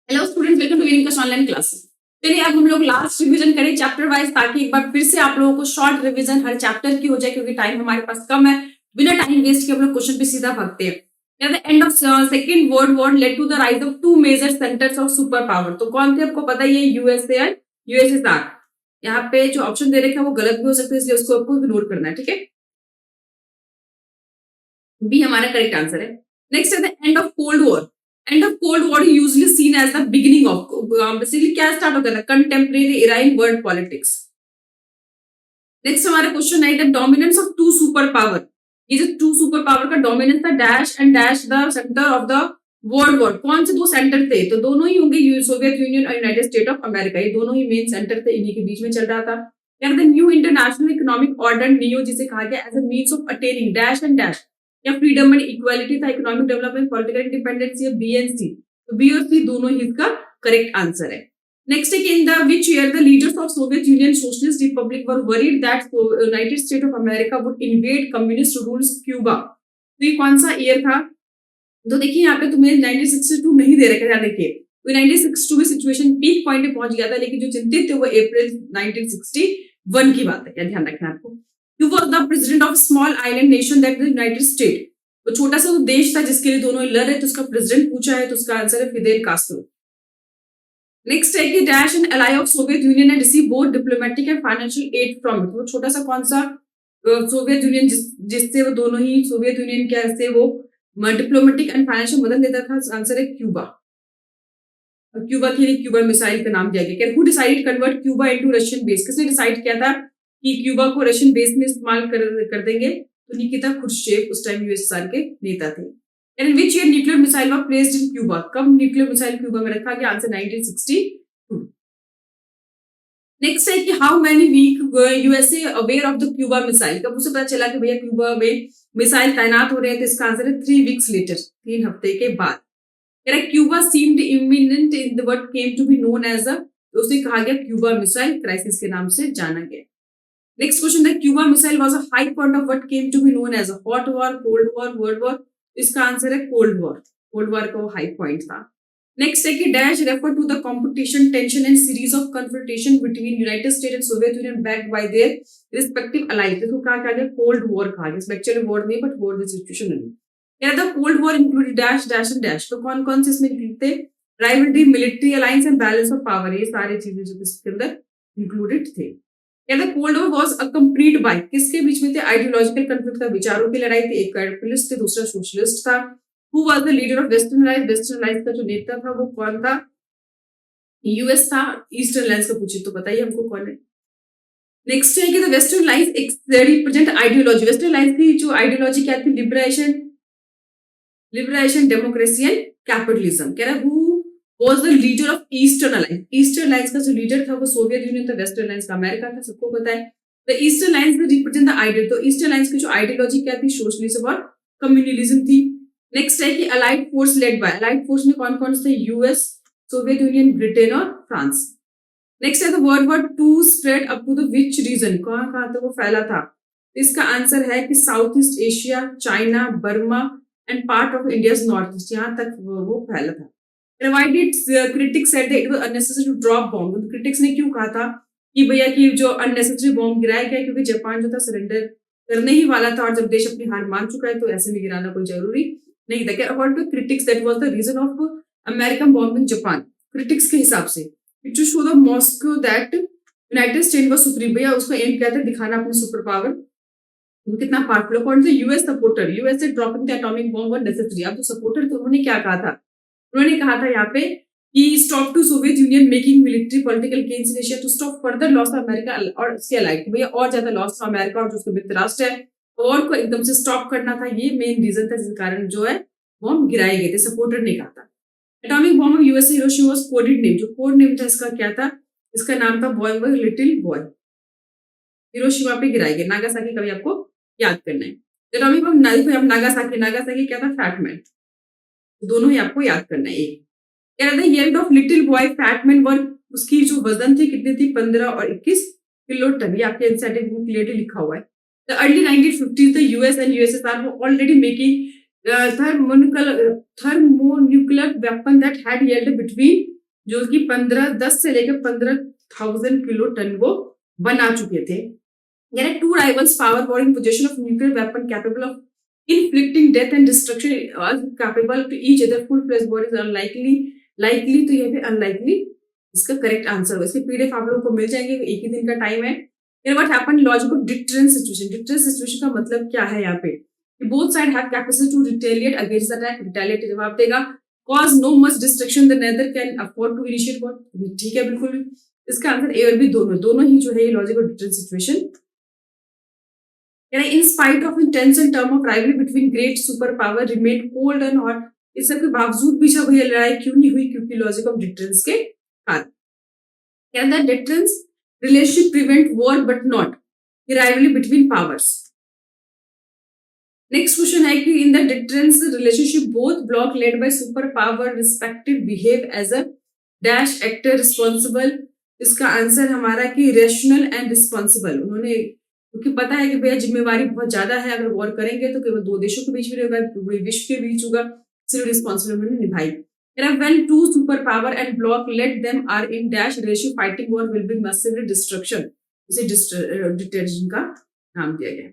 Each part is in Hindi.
Hello students, welcome to winning online class. चलिए अब हम लोग लास्ट रिवीजन करें चैप्टर वाइज, ताकि एक बार फिर से आप लोगों को शॉर्ट रिवीजन हर चैप्टर की हो जाए, क्योंकि टाइम हमारे पास कम है। बिना टाइम वेस्ट किए हम लोग क्वेश्चन पे सीधा भागते हैं। At the end of second world war led to the rise of two major centres of super power. तो कौन थे आपको पता ही है, यूएसए एंड यूएसएसआर। यहाँ पे जो ऑप्शन दे रखे हैं वो गलत भी हो सकते हैं, इसलिए उसको आपको इग्नोर करना है, ठीक है। बी हमारा करेक्ट आंसर है। नेक्स्ट है the end of cold war. End of cold war usually seen as the beginning of, basically क्या स्टार्ट होता है, contemporary era in world politics. Next हमारा क्वेश्चन है the dominance of two super power. ये जो टू सुपर पावर का डोमिनेंस था, dash and dash the centre of the world war. कौन से दो सेंटर थे? तो दोनों ही होंगे, सोवियत यूनियन और यूनाइटेड स्टेट ऑफ अमेरिका। ये दोनों ही मेन सेंटर थे, इन्हीं के बीच में चल रहा था। यार the new international economic order, neo, जिसे कहा गया as a means of attaining dash and dash, या फ्रीडम एंड इक्वालिटी था, इकोनॉमिक डेवलपमेंट, पॉलिटिकल इंडिपेंडेंस, या बी एंड सी। तो बी और सी दोनों ही इसका करेक्ट आंसर है। Next, in the which year the leaders of Soviet Union Socialist Republic were worried that United States of America would invade communist rules Cuba। तो ये कौन सा ईयर था? तो देखिए यहाँ पे तुम्हें 1962 नहीं दे रखा था। देखिए तो 1962 में सिचुएशन पीक पॉइंट पे पहुंच गया था, लेकिन जो चिंतित थे वो अप्रैल 1961 की बात है। क्या ध्यान रखना आपको। He was the president of small island nation that the United States। तो छोटा सा तो देश था जिसके लिए दोनों लड़ रहे, तो उसका प्रेसिडेंट पूछा है, तो उसका आंसर है फिदेल कास्ट्रो। नेक्स्ट है कि dash and ally of Soviet Union and receive both diplomatic and financial add from it. वो छोटा सा कौन सा सोवियत यूनियन जिससे वो दोनों ही सोवियत यूनियन क्या से वो डिप्लोमेटिक एंड फाइनेंशियल मदद लेता था। आंसर है क्यूबा। क्यूबा के लिए क्यूबा मिसाइल का नाम दिया गया। Who decided convert Cuba into Russian base? किसने डिसाइड किया था कि क्यूबा को रशियन बेस में इस्तेमाल कर देंगे? तो निकिता खुर्शचेव उस टाइम यूएसएसआर के नेता थे। In which year nuclear missile was placed in Cuba? कब न्यूक्लियर मिसाइल क्यूबा में रखा गया? आंसर 1962। नेक्स्ट है कि how many week USA aware of the Cuba missile? कब उसे पता चला कि भैया क्यूबा में मिसाइल तैनात हो रहे हैं? तो इसका आंसर है 3 वीक्स लेटर, 3 हफ्ते के बाद। Cuba seemed imminent in what came to be known as a, तो उसे कहा गया क्यूबा मिसाइल क्राइसिस के नाम से जाना गया। नेक्स्ट क्वेश्चन है Cuba missile was a high point of what came to be known as a hot war, cold war, world war. इसका आंसर है कोल्ड वॉर। कोल्ड वॉर का वो हाई पॉइंट था। नेक्स्ट है कि dash refer to the competition, tension and series of confrontation between United State and Soviet Union backed by their respective allies. इसको कहा गया कोल्ड वॉर कहा गया। इसमें एक्चुअली वॉर नहीं बट वॉर सिचुएशन नहीं। यार the cold war included dash dash and dash. तो कौन कौन से इसमें इंक्लूड थे? Rivalry, military alliance and balance of power. ये सारी चीजें जो इसके अंदर इंक्लूडेड थे। यार the cold war was accompanied by, किसके बीच में थे? आइडियोलॉजिकल कॉन्फ्लिक्ट था, विचारों की लड़ाई थी। एक कैपिटलिस्ट थे, दूसरा सोशलिस्ट था। Who was the leader of Western Alliance? Western Alliance का जो नेता था वो कौन था? यूएस था। ईस्टर्न अलायंस का पूछे तो बताइए हमको कौन है। नेक्स्ट है कि the western alliance represent ideology. Western alliance की जो आइडियोलॉजी क्या थी? Liberation, democracy and capitalism. कह रहा है who was the leader of eastern alliance? Eastern alliance का जो लीडर था वो सोवियत यूनियन था, वेस्टर्न अलायंस का अमेरिका था, सबको पता है। The eastern alliance represent the ideal. तो ईस्टर्न अलायंस की जो आइडियोलॉजी क्या थी? सोशलिज्म और कम्युनलिज्म थी। नेक्स्ट है कि allied force led by, allied force में कौन कौन से? यूएस, सोवियत यूनियन, ब्रिटेन और फ्रांस। नेक्स्ट है the world war 2 spread up to the which region? कहां तक वो फैला था? इसका आंसर है कि south east Asia, China, Burma and part of India's north east, यहाँ तक वो फैला था। Why did critics said that it was unnecessary to drop bomb? Critics ने क्यों कहा था कि भैया कि जो अननेसेसरी बॉम्ब गिराया गया, क्योंकि जापान जो था सरेंडर करने ही वाला था, और जब देश अपनी हार मान चुका है तो ऐसे में गिराना कोई जरूरी नहीं था। According to critics that was the reason of American bombing Japan. Critics के हिसाब से it to show the Moscow that United State was supreme. भैया उसका एम क्या था? दिखाना अपनी सुपर पावर, वो कितना powerful. According to US supporter, US से dropping the atomic bomb were necessary. अब जो सपोर्टर थे उन्होंने क्या कहा था? उन्होंने कहा था यहाँ पे कि stop to Soviet Union making military political gains in Asia to stop further loss of America और इसके अलाइड। भैया और ज्यादा लॉस ऑफ अमेरिका और जो उसके मित्र राष्ट्र है और को एकदम से स्टॉप करना था। ये मेन रीजन था जिस कारण जो है बॉम्ब गिराए गए थे, सपोर्टर ने कहा था। Atomic bomb of USA Hiroshima was coded name. जो कोड नेम था इसका क्या था? इसका नाम था boy boy little boy. Hiroshima पे गिराए गए। नागासाकी का भी आपको याद करना है। एटॉमिक बॉम्ब नागासाकी क्या था? फैटमैन। दोनों ही आपको याद करना है। एक yield of little boy Fat Man were, उसकी जो वजन थी कितनी थी? 15 और 21 किलो टन। ये आपके एनसीईआरटी में क्लियरली लिखा हुआ है। The early 1950s the US and USSR were already making thermonuclear weapon that had yielded between जो कि 10 से लेकर 15,000 किलो टन वो बना चुके थे। There are two rivals power war in possession of nuclear weapon capable of inflicting death and destruction are capable to each other. Full-fledged war is unlikely. Likely तो ये भी unlikely इसका करेक्ट आंसर होगा। इसके पीडीएफ आप लोगों को मिल जाएंगे, एक ही दिन का टाइम है। Then what happened? Logic of deterrence situation. Deterrence situation का मतलब क्या है यहाँ पे? Both side have capacity to retaliate against the attack. Retaliate जवाब देगा। Cause no much destruction the neither can afford to initiate war. ठीक है बिल्कुल। इसका आंसर ए और बी दोनों ही जो है ये logic of deterrence situation. In spite of intense and term of rivalry between great superpower remained cold and hot, इस सब के बावजूद भी जब ये लड़ाई क्यों नहीं हुई? क्योंकि लॉजिक ऑफ डिटरेंस के कारण। Can the deterrence relationship prevent war but not the rivalry between powers? Next question है कि in the deterrence relationship both block led by super power respective behave as a dash actor responsible. इसका आंसर हमारा कि रेशनल एंड रिस्पॉन्सिबल। उन्होंने क्योंकि पता है कि भैया जिम्मेवारी बहुत ज्यादा है, अगर वॉर करेंगे तो केवल दो देशों के बीच में होगा, पूरे विश्व के बीच होगा, सिर्फ रिस्पॉन्सिबल उन्होंने निभाई। When two superpower and block let them are in dash ratio fighting war will be massive destruction. इसे डिटरेंस का नाम दिया गया।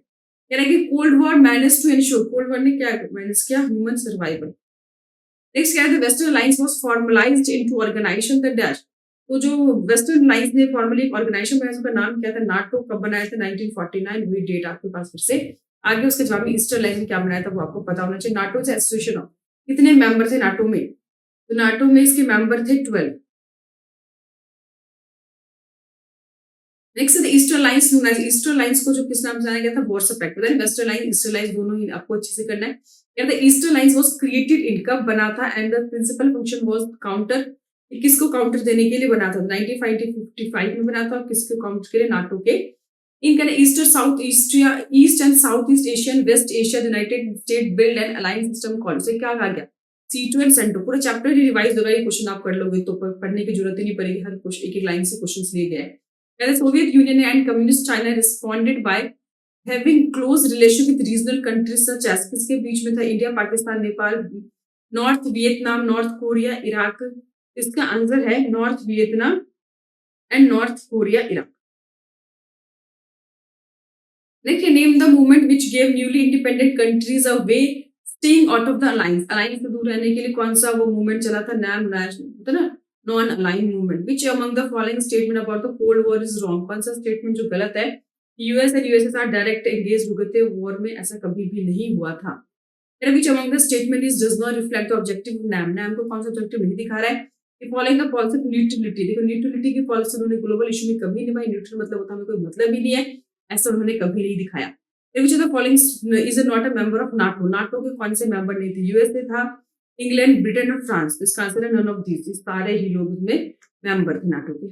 कह रहा है कि cold war manage to ensure, cold war ने क्या मैनेज किया? Human survival. नेक्स्ट क्या है? Western alliance was formalised into organisation the dash. तो जो वेस्टर्न अलायंस ने फॉर्मली एक ऑर्गेनाइजेशन बनाया, उसका नाम क्या था? नाटो। कब बनाया था? 1949। वही डेट आपके पास फिर से आगे उसके जवाब में ईस्टर्न अलायंस ने क्या बनाया था वो आपको पता होना चाहिए। नाटो से एसोसिएशन ऑफ कितने मेंबर थे नाटो में? तो नाटो में इसके मेंबर थे 12। Next eastern alliance. Eastern alliance को जो किस नाम से जाना गया था? Warsaw pact. Western alliance eastern alliance दोनों ही आपको अच्छे से करना है। Eastern alliance was created in, कब बना था? And the principal function was counter, किसको काउंटर देने के लिए बना था? 1955 में बना था। किसको काउंटर के लिए? नाटो के। इनका ईस्ट और south east and south east Asian west Asia United State build an alliance system called. से क्या कहा गया? C2 and CENTO. पूरा चैप्टर ही रिवाइज होगा, ये क्वेश्चन आप कर लोगे तो पढ़ने की जरूरत ही नहीं पड़ेगी, हर क्वेश्चन एक एक लाइन से क्वेश्चंस लिए गए हैं। The Soviet Union and Communist China responded by having close relation with regional countries such as, किसके बीच में था? India, Pakistan, Nepal, north Vietnam, north Korea, Iraq. इसका आंसर है north Vietnam and north Korea, Iraq. Next, name the movement which gave newly independent countries a way staying out of the alliance. Alliance से दूर रहने के लिए कौन सा वो मूवमेंट चला था? Non align movement. Which among the following statement about the cold war is wrong. कौन सा स्टेटमेंट जो गलत है? US and USSR direct engage हो गए थे वॉर में, ऐसा कभी भी नहीं हुआ था। Which among the statement is does not reflect the objective of NAM. NAM को कौन सा ऑब्जेक्टिव नहीं दिखा रहा है? Following the policy of neutrality. देखो न्यूट्रलिटी की पॉलिसी उन्होंने ग्लोबल इशू में कभी निभाई। न्यूट्रल मतलब होता है कोई मतलब ही नहीं है, ऐसा उन्होंने कभी नहीं दिखाया। विच of the following is not a member of NATO. NATO के कौन से मेंबर नहीं थे? यूएसए था, इंग्लैंड, ब्रिटेन और फ्रांस। इसका आंसर है नन ऑफ दीज। सारे ही लोग इसमें मेंबर थे नाटो के।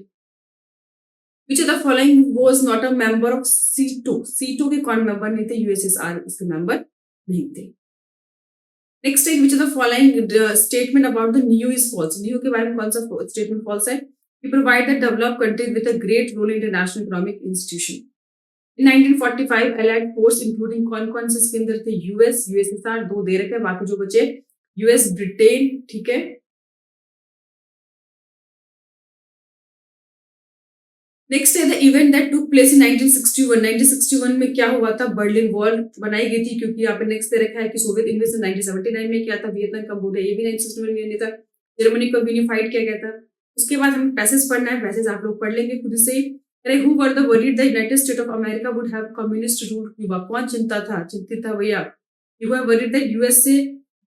विच of the following was not a member of सीटो। सीटो के कौन मेंबर नहीं थे? यूएसएसआर इसके मेंबर नहीं थे। नेक्स्ट है, which of the following statement about the new is false. New के बारे में कौन सा स्टेटमेंट फॉल्स है? We provide the developed countries with a great role in international economic institution. In 1945 allied force including कौन कौन से इसके अंदर थे? यूएस, यूएसएसआर, दो दे रखे, बाकी जो बचे यूएस, ब्रिटेन, ठीक है। नेक्स्ट है the event that took place in 1961। 1961 में क्या हुआ था? बर्लिन वॉल बनाई गई थी, क्योंकि यहाँ पे नेक्स्ट दे रखा है कि सोवियत इन्वेजन 1979 में किया था, वियतनाम, कंबोडिया ये भी 1961 में था, जर्मनी को यूनिफाइड किया गया था। उसके बाद हमें पैसेज पढ़ना है, पैसेज आप लोग पढ़ लेंगे खुद से। अरे who were the worried the United state of America would have communist rule Cuba. कौन चिंतित था भैया? You have worried the USA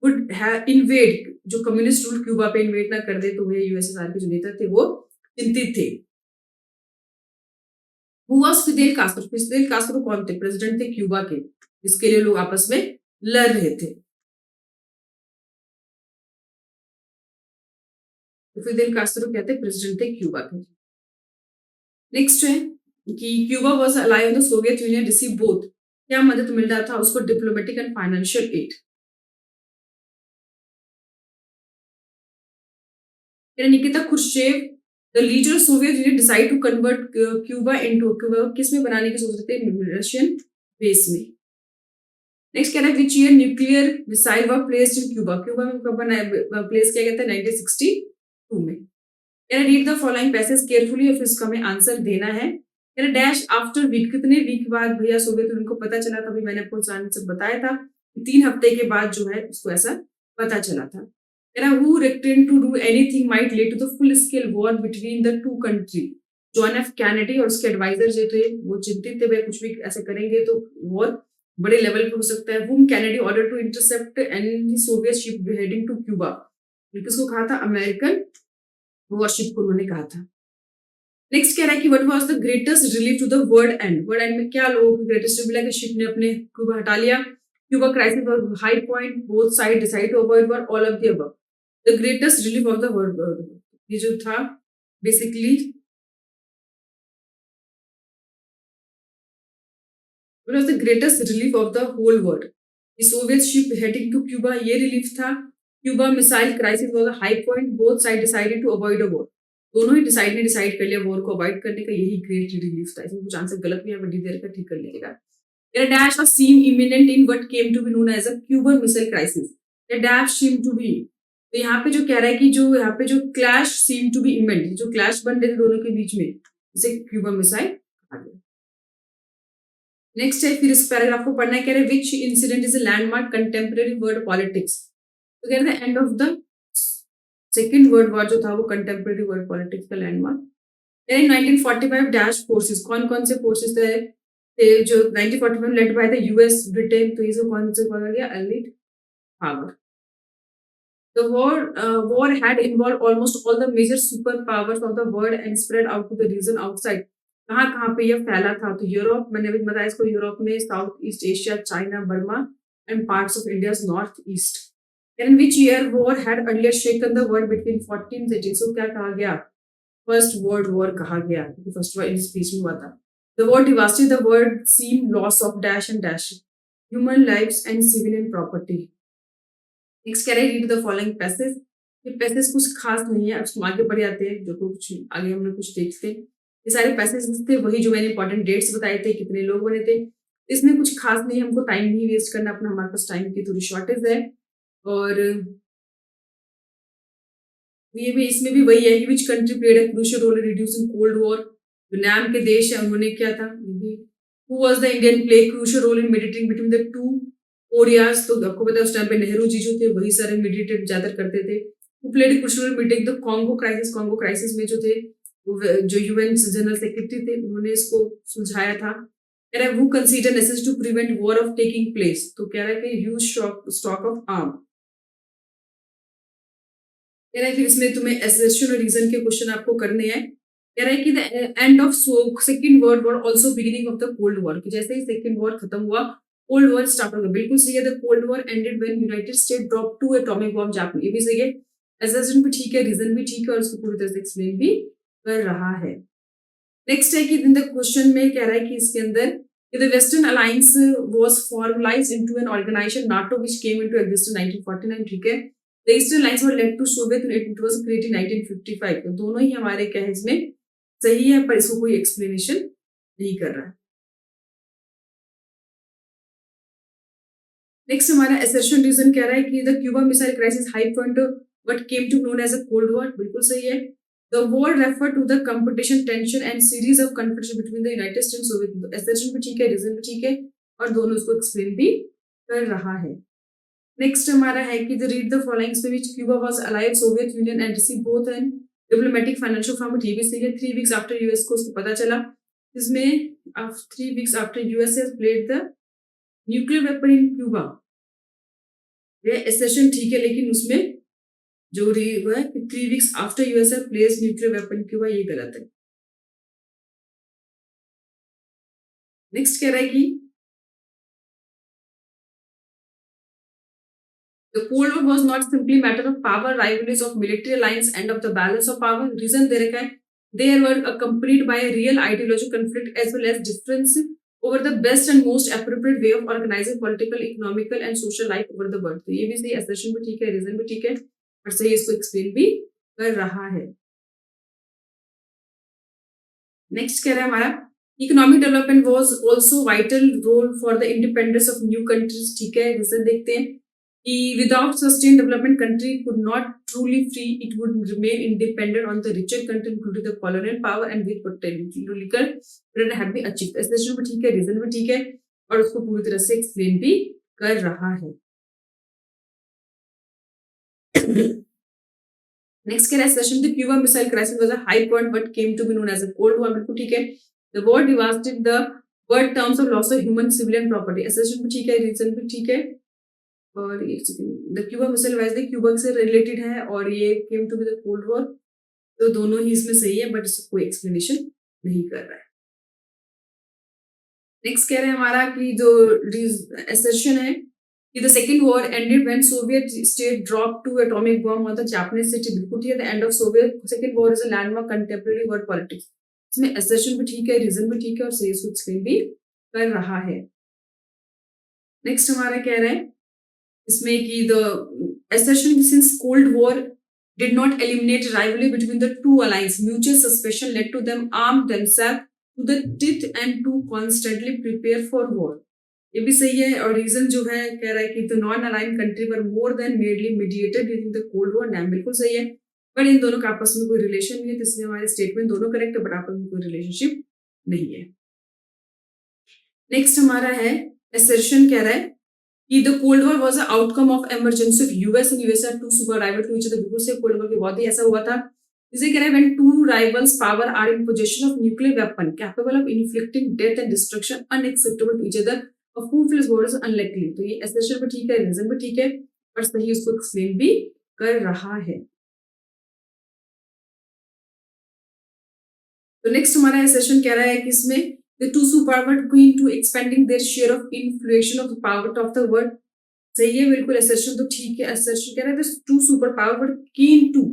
would have invade, जो कम्युनिस्ट रूल क्यूबा पे इन्वेड ना कर दे, तो वे यूएसएसआर के जो नेता थे वो चिंतित थे। Who was Fidel Castro? Fidel Castro कौन थे? प्रेसिडेंट थे क्यूबा के, जिसके लिए लोग आपस में लड़ रहे थे। तो फिदेल कास्ट्रो क्या थे? प्रेसिडेंट थे क्यूबा के। नेक्स्ट है कि Cuba was allied the Soviet Union receive both. क्या मदद मिल रहा था उसको? Diplomatic and financial aid. Nikita Khrushchev the leader of Soviet Union decide to convert Cuba into, Cuba किस में बनाने की सोच रहे थे? रशियन बेस में। नेक्स्ट कह रहा है which year nuclear missile were placed in Cuba. Cuba में कब बनाया प्लेस किया गया था? 1962 में। कह रहा read the following passage carefully और फिर इसका हमें आंसर देना है। कह रहा डैश आफ्टर वीक, कितने वीक बाद भैया सोवियत यूनियन को पता चला था, अभी मैंने आपको आंसर बताया था, 3 हफ्ते के बाद जो है उसको ऐसा पता चला था। कह रहा who refrain to do anything might lead to the full scale war between the two country, John F Kennedy और उसके एडवाइजर जो थे वो चिंतित थे, भाई कुछ भी ऐसे करेंगे तो वॉर बड़े लेवल पे हो सकता है। whom Kennedy order to intercept any Soviet ship heading to Cuba, किसको कहा था, अमेरिकन वॉरशिप को उन्होंने कहा था। नेक्स्ट कह रहा है कि what was the greatest relief to the world end, world end में क्या लोगों को ग्रेटेस्ट रिलीफ मिला कि शिप ने अपने क्यूबा हटा लिया। Cuba crisis was high point, both side decide to avoid war, all of the above. The greatest relief of the world, ये जो था basically what was the greatest relief of the whole world, the Soviet ship heading to Cuba, ये रिलीफ था। Cuba missile crisis was a high point, both side decided to avoid a war, दोनों ही डिसाइड कर लिया वॉर को अवॉइड करने का, यही ग्रेट रिलीफ था। इसमें कुछ आंसर गलत भी है, बड़ी देर का ठीक कर लीजिएगा। The dash was seem imminent in what came to be known as a Cuban Missile Crisis. The dash seemed to be, तो यहाँ पे जो कह रहा है कि जो यहाँ पे जो clash seemed to be imminent, जो क्लैश बन रहे थे दोनों के बीच में, इसे क्यूबा मिसाइल कहा गया। नेक्स्ट है, फिर इस पैराग्राफ को पढ़ना है, कह रहे हैं which incident is a landmark contemporary world politics, तो कह रहे हैं end of the second world war जो था वो कंटेम्परेरी वर्ल्ड पॉलिटिक्स का लैंडमार्क। कह रहे हैं 1945 डैश फोर्सेस, कौन कौन से फोर्सेस थे जो 1945 led by the US Britain, तो ये जो कौन से कहा गया, elite power. The war had involved almost all the major superpowers of the world and spread out to the region outside. कहाँ पे यह फैला था, तो यूरोप, मैंने अभी बताया इसको, यूरोप में, south east Asia, China, Burma and parts of India's north east. In which year war had earlier shaken the world between 14 cities, so क्या कहा गया, फर्स्ट वर्ल्ड वॉर कहा गया, फर्स्ट वॉर इस बीच में हुआ था। The war devastated the world, seen loss of dash and dash human lives and civilian property. Next कह रहे हैं रीड द फॉलोइंग पैसेज, ये पैसेज कुछ खास नहीं है, अब हम आगे बढ़ जाते हैं, जो कुछ आगे हमने कुछ देखते हैं। ये सारे पैसेज थे वही जो मैंने इंपॉर्टेंट डेट्स बताए थे, कितने लोग बने थे, इसमें कुछ खास नहीं, हमको टाइम नहीं वेस्ट करना अपना, हमारे पास टाइम की थोड़ी शॉर्टेज है। और ये भी, इसमें भी वही है कि which country played a crucial role in reducing cold war, जो नाम के देश है उन्होंने क्या था, who was the Indian play crucial role in meditating between the two Koreas, तो आपको पता है उस टाइम पे नेहरू जी जो थे वही सारे मेडिटेट ज्यादा करते थे। Who played crucial role meeting the Congo crisis, Congo crisis में जो थे जो यूएन जनरल सेक्रेटरी थे उन्होंने इसको सुलझाया था। कह रहा है who consider necessary to prevent war of taking place, तो कह रहा है कि ह्यूज स्टॉक ऑफ आर्म। कह रहा है फिर इसमें तुम्हें एसर्शन और रीजन के क्वेश्चन आपको करने हैं। कह रहा है कि the end of second world war also beginning of the cold war, कि जैसे ही सेकंड वॉर खत्म हुआ कोल्ड वॉर स्टार्ट हो गया, बिल्कुल सही है। The cold war ended when United state drop 2 atomic bomb Japan, ये भी सही है, एसर्शन भी ठीक है, रीजन भी ठीक है, और उसको पूरी तरह से एक्सप्लेन भी कर रहा है। नेक्स्ट है कि इन द क्वेश्चन में कह रहा है कि इसके अंदर the western alliance was formalised into an organisation NATO which came into existence 1949, ठीक है। The eastern alliance were led to Soviet Union, it was created in 1955, तो दोनों ही हमारे क्या है इसमें सही है, पर इसको कोई एक्सप्लेनेशन नहीं कर रहा है। नेक्स्ट हमारा एसर्शन रीजन कह रहा है कि the Cuba missile crisis high point what came to known as a cold war, बिल्कुल सही है। The war refer to the competition tension and series of conflicts between the United States and Soviet, assertion भी ठीक है, रीजन भी ठीक है, और दोनों उसको एक्सप्लेन भी कर रहा है। नेक्स्ट हमारा है कि द रीड द फॉलोइंग में which Cuba was allied Soviet Union and receive both an diplomatic financial from it, ये भी सही है। 3 वीक्स आफ्टर यूएस को उसको पता चला, इसमें 3 weeks after US has played the nuclear weapon in Cuba, ये एसेशन ठीक है, लेकिन उसमें जो वो है 3 weeks after US has place nuclear weapon Cuba, ये गलत है। नेक्स्ट कह रहा है कि the Cold War was not simply a matter of power rivalries of military alliance and of the balance of power. Reason दे रखा है, they were accompanied by a real ideological conflict as well as difference over the best and most appropriate way of organizing political, economical and social life over the world. तो ये भी सही, assertion भी ठीक है, reason भी ठीक है, और सही इसको explain भी कर रहा है। नेक्स्ट कह रहा है हमारा economic development was also vital role for the independence of new countries, ठीक है, रीजन देखते हैं कि without sustained development country could not truly free, it would remain independent on the richer country including the colonial power and with potential have been achieved. Assertion भी ठीक है, रीजन भी ठीक है और उसको पूरी तरह से एक्सप्लेन भी कर रहा है. नेक्स्ट कह रहा है session the Cuba missile crisis was a high point but came to be known as a cold war. बिल्कुल ठीक है. The war devastated the world terms of loss of human civilian property. Assertion भी ठीक है, रीजन भी ठीक है. और एक second, the Cuba missile wise Cuba से रिलेटेड है और ये came to be the cold war. तो दोनों ही इसमें सही है बट इसको कोई एक्सप्लेनेशन नहीं कर रहा है. नेक्स्ट कह रहे हैं हमारा कि जो एसेशन है कि the second war ended when Soviet state dropped two atomic bomb on the Japanese city. बिल्कुल ठीक है. The end of Soviet second war is a landmark contemporary world politics. इसमें assertion भी ठीक है, रीजन भी ठीक है और सही इसको एक्सप्लेन भी कर रहा है. नेक्स्ट हमारा कह रहे हैं इसमें कि the assertion since Cold War did not eliminate rivalry between the two allies. Mutual suspicion led to them arm themselves to the teeth and to constantly prepare for war. ये भी सही है और रीजन जो है कह रहा है कि the non align country were more than medley mediated during the cold war. Dam बिल्कुल सही है बट इन दोनों का आपस में कोई रिलेशन नहीं है. तो इसलिए हमारे स्टेटमेंट दोनों करेक्ट है बट आपस में कोई रिलेशनशिप नहीं है. नेक्स्ट हमारा है assertion कह रहा है कि the cold war was a outcome of emergency of US and US are two super rival to each other. बिल्कुल से कोल्ड वॉर के बहुत ही ऐसा हुआ था. इसे कह रहा है when two rivals power are in position of nuclear weapon capable of inflicting death and destruction unacceptable to each other a fruitless war is unlikely. तो ये assertion भी ठीक है, रीजन भी ठीक है और सही उसको एक्सप्लेन भी कर रहा है. तो नेक्स्ट हमारा assertion कह रहा है कि इसमें the two superpower keen to expanding their share of influence of the power of the world. सही है बिल्कुल. assertion तो ठीक है. assertion कह रहा है the two superpower but keen to,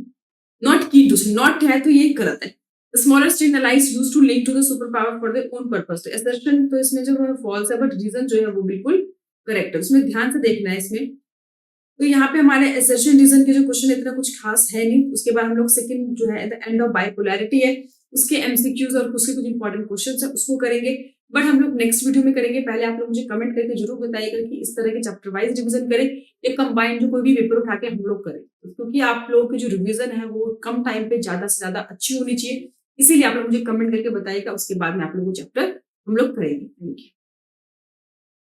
not keen to, not है तो ये गलत है. The smaller state allies used to link to the superpower for their own purpose. तो assertion तो इसमें जो है false है बट रीजन जो है वो बिल्कुल करेक्ट है. उसमें ध्यान से देखना है इसमें. तो यहाँ पे हमारे assertion रीजन के जो क्वेश्चन इतना कुछ खास है नहीं. उसके बाद हम लोग सेकंड जो है द एंड ऑफ बाइपोलैरिटी है उसके एमसीक्यूज और उसके कुछ इंपॉर्टेंट क्वेश्चन है उसको करेंगे बट हम लोग नेक्स्ट वीडियो में करेंगे. पहले आप लोग मुझे कमेंट करके जरूर बताइएगा कि इस तरह के चैप्टर वाइज रिविजन करें या कंबाइंड जो कोई भी पेपर उठा के हम लोग करें क्योंकि आप लोगों की जो रिविजन है वो कम टाइम पे ज्यादा से ज्यादा अच्छी होनी चाहिए. इसीलिए आप लोग मुझे कमेंट करके बताइएगा. उसके बाद में आप लोगों को चैप्टर हम लोग करेंगे. Thank you.